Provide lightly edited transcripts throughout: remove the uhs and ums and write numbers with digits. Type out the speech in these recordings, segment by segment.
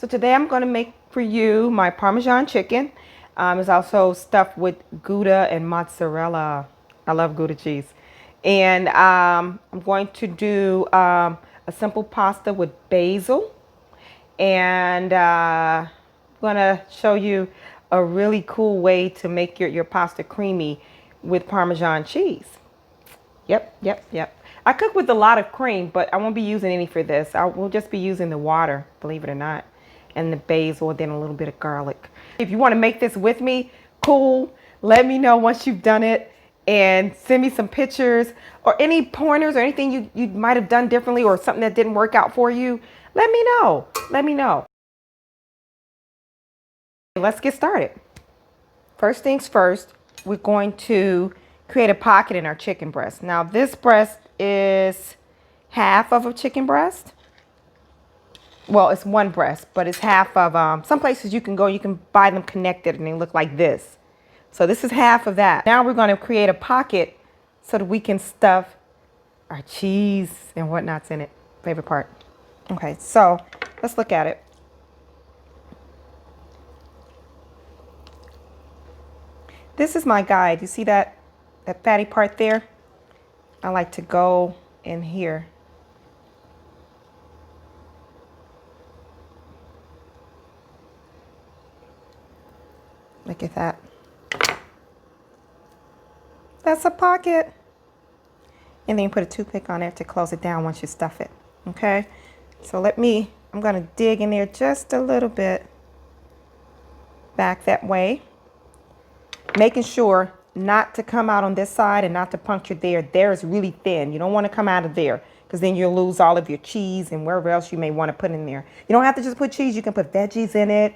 So today I'm going to make for you my Parmesan chicken. It's also stuffed with Gouda and mozzarella. I love Gouda cheese. And I'm going to do a simple pasta with basil. And I'm going to show you a really cool way to make your pasta creamy with Parmesan cheese. Yep. I cook with a lot of cream, but I won't be using any for this. We'll just be using the water, believe it or not, and the basil, then a little bit of garlic. If you want to make this with me, cool. Let me know once you've done it and send me some pictures or any pointers or anything you might have done differently or something that didn't work out for you. Let me know. Let me know. Let's get started. First things first, we're going to create a pocket in our chicken breast. Now this breast is half of a chicken breast. Well, it's one breast, but it's half of, some places you can go, you can buy them connected and they look like this. So this is half of that. Now we're going to create a pocket so that we can stuff our cheese and whatnot's in it. Favorite part. Okay, so let's look at it. This is my guide. You see that fatty part there? I like to go in here. Look at that. That's a pocket. And then you put a toothpick on there to close it down once you stuff it. Okay? So I'm going to dig in there just a little bit. Back that way. Making sure not to come out on this side and not to puncture there. There is really thin. You don't want to come out of there because then you'll lose all of your cheese and wherever else you may want to put in there. You don't have to just put cheese. You can put veggies in it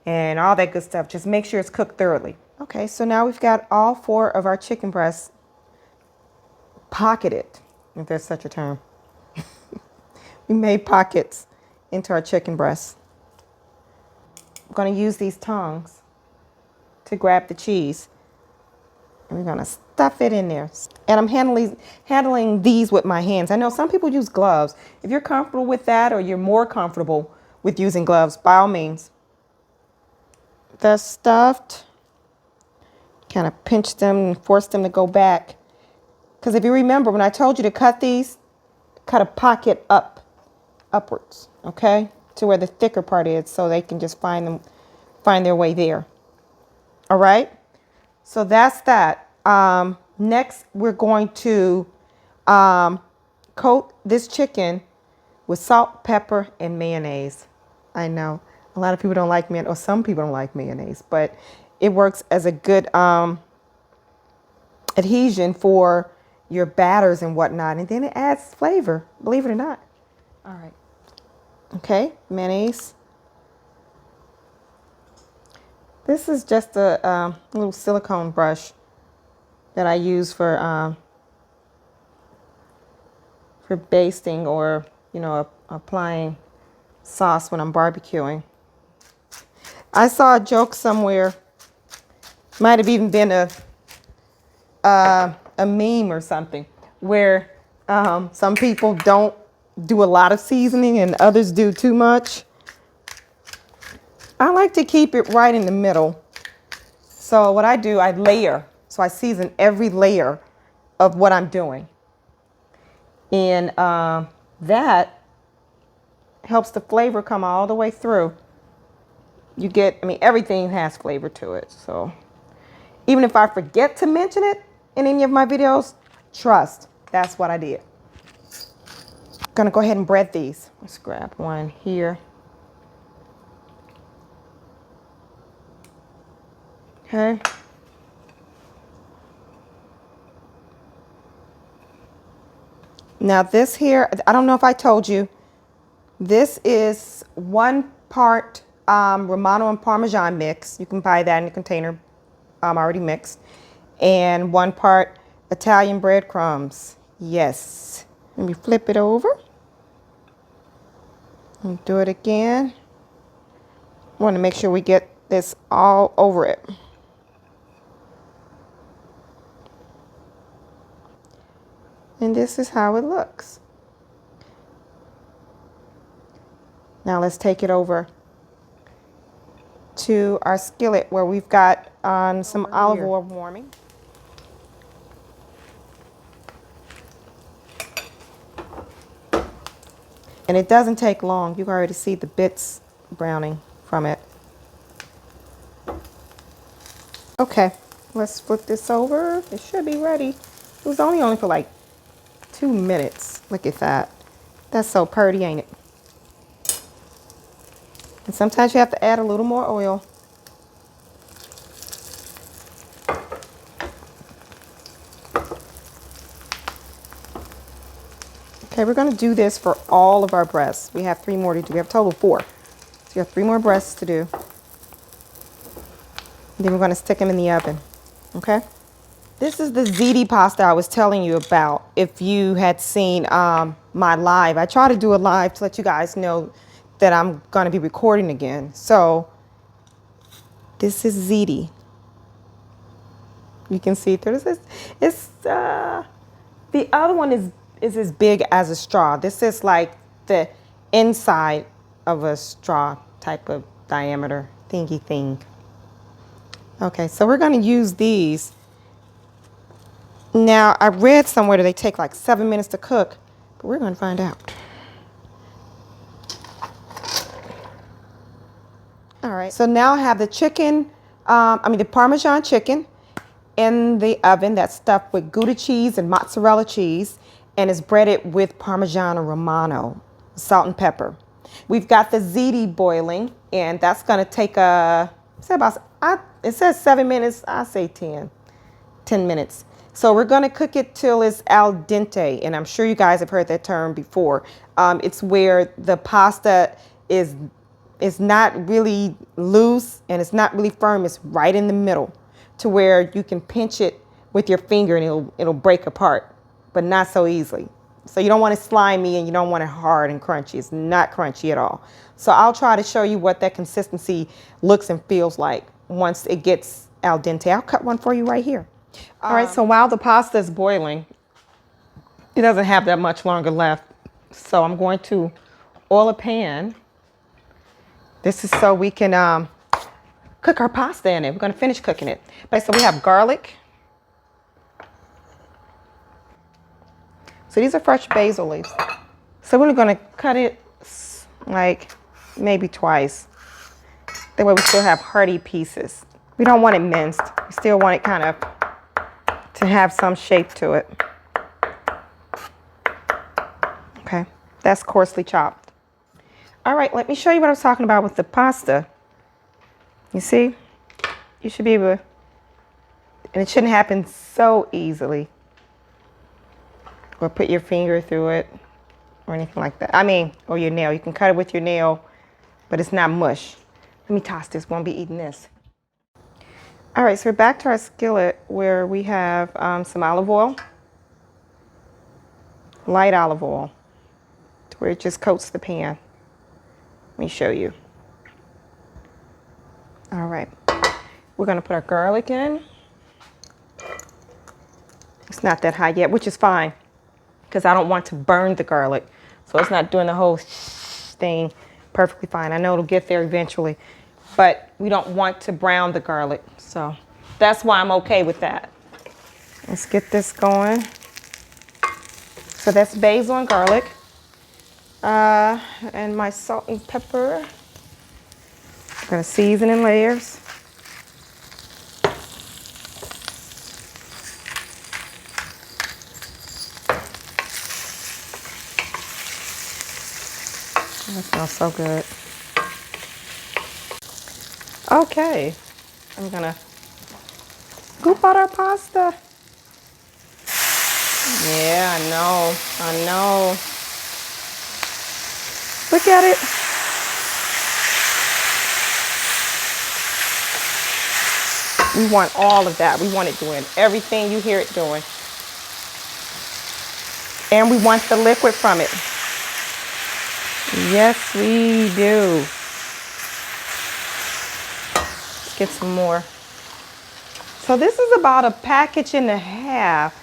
and all that good stuff. Just make sure it's cooked thoroughly. Okay, so now we've got all 4 of our chicken breasts pocketed, if there's such a term. We made pockets into our chicken breasts. I'm going to use these tongs to grab the cheese. And we're going to stuff it in there. And I'm handling these with my hands. I know some people use gloves. If you're comfortable with that or you're more comfortable with using gloves, by all means. They're stuffed. Kind of pinch them and force them to go back. Because if you remember, when I told you to cut these, cut a pocket upwards, okay? To where the thicker part is so they can just find their way there. All right? So that's that. Next, we're going to coat this chicken with salt, pepper, and mayonnaise. I know a lot of people don't like mayonnaise, or some people don't like mayonnaise, but it works as a good adhesion for your batters and whatnot. And then it adds flavor, believe it or not. All right. Okay, mayonnaise. This is just a little silicone brush that I use for basting or, applying sauce when I'm barbecuing. I saw a joke somewhere, might have even been a meme or something, where some people don't do a lot of seasoning and others do too much. I like to keep it right in the middle. So what I do, I layer. So I season every layer of what I'm doing. And that helps the flavor come all the way through. Everything has flavor to it. So even if I forget to mention it in any of my videos, trust, that's what I did. Gonna go ahead and bread these. Let's grab one here. Okay. Now this here, I don't know if I told you, this is 1 part Romano and Parmesan mix. You can buy that in a container already mixed. And 1 part Italian breadcrumbs. Yes. Let me flip it over. And do it again. Want to make sure we get this all over it. And this is how it looks. Now let's take it over to our skillet where we've got some olive oil warming. And it doesn't take long. You can already see the bits browning from it. Okay, let's flip this over. It should be ready. It was only for like 2 minutes. Look at that. That's so pretty, ain't it? And sometimes you have to add a little more oil. Okay, we're going to do this for all of our breasts. We have 3 more to do. We have a total of 4. So you have 3 more breasts to do. And then we're going to stick them in the oven. Okay? This is the ziti pasta I was telling you about. If you had seen my live, I try to do a live to let you guys know that I'm going to be recording again. So this is ziti. You can see through this. It's the other one is as big as a straw. This is like the inside of a straw type of diameter thingy thing. Okay, so we're going to use these. Now, I read somewhere that they take like 7 minutes to cook, but we're going to find out. All right, so now I have the chicken, the Parmesan chicken in the oven that's stuffed with Gouda cheese and mozzarella cheese and is breaded with Parmigiano Romano, salt and pepper. We've got the ziti boiling, and that's going to take it says 7 minutes, I say 10 minutes. So we're going to cook it till it's al dente, and I'm sure you guys have heard that term before. It's where the pasta is not really loose and it's not really firm. It's right in the middle to where you can pinch it with your finger and it'll break apart, but not so easily. So you don't want it slimy and you don't want it hard and crunchy. It's not crunchy at all. So I'll try to show you what that consistency looks and feels like once it gets al dente. I'll cut one for you right here. All right, so while the pasta is boiling, it doesn't have that much longer left. So I'm going to oil a pan. This is so we can cook our pasta in it. We're going to finish cooking it. So we have garlic. So these are fresh basil leaves. So we're going to cut it like maybe twice. That way we still have hearty pieces. We don't want it minced. We still want it kind of to have some shape to it. Okay, that's coarsely chopped. All right, let me show you what I was talking about with the pasta. You see, you should be able to, and it shouldn't happen so easily. Or put your finger through it or anything like that. Or your nail. You can cut it with your nail, but it's not mush. Let me toss this, won't be eating this. All right, so we're back to our skillet where we have some olive oil, light olive oil, to where it just coats the pan. Let me show you. All right, we're gonna put our garlic in. It's not that high yet, which is fine, because I don't want to burn the garlic. So it's not doing the whole thing perfectly fine. I know it'll get there eventually, but we don't want to brown the garlic. So that's why I'm okay with that. Let's get this going. So that's basil and garlic. And my salt and pepper. I'm gonna season in layers. That smells so good. Okay, I'm gonna scoop out our pasta. Yeah, I know. Look at it. We want all of that. We want it doing everything you hear it doing. And we want the liquid from it. Yes, we do. Let's get some more. So this is about a package and a half.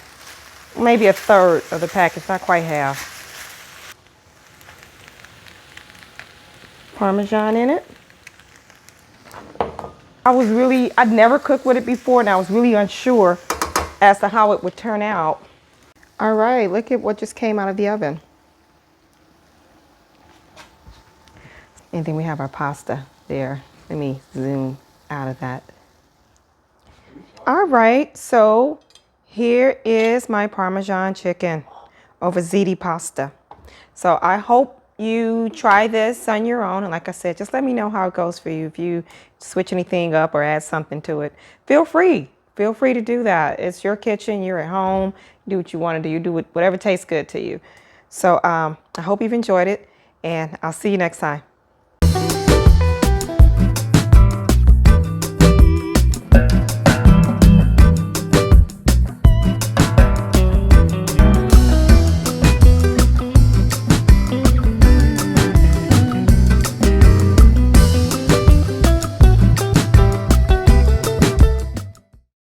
Maybe a third of the package, not quite half. Parmesan in it. I'd never cooked with it before, and I was really unsure as to how it would turn out. All right, look at what just came out of the oven. And then we have our pasta there. Let me zoom out of that. All right, so here is my Parmesan chicken over ziti pasta. So I hope you try this on your own. And like I said, just let me know how it goes for you. If you switch anything up or add something to it, feel free. Feel free to do that. It's your kitchen. You're at home. Do what you want to do. You do whatever tastes good to you. So I hope you've enjoyed it, and I'll see you next time.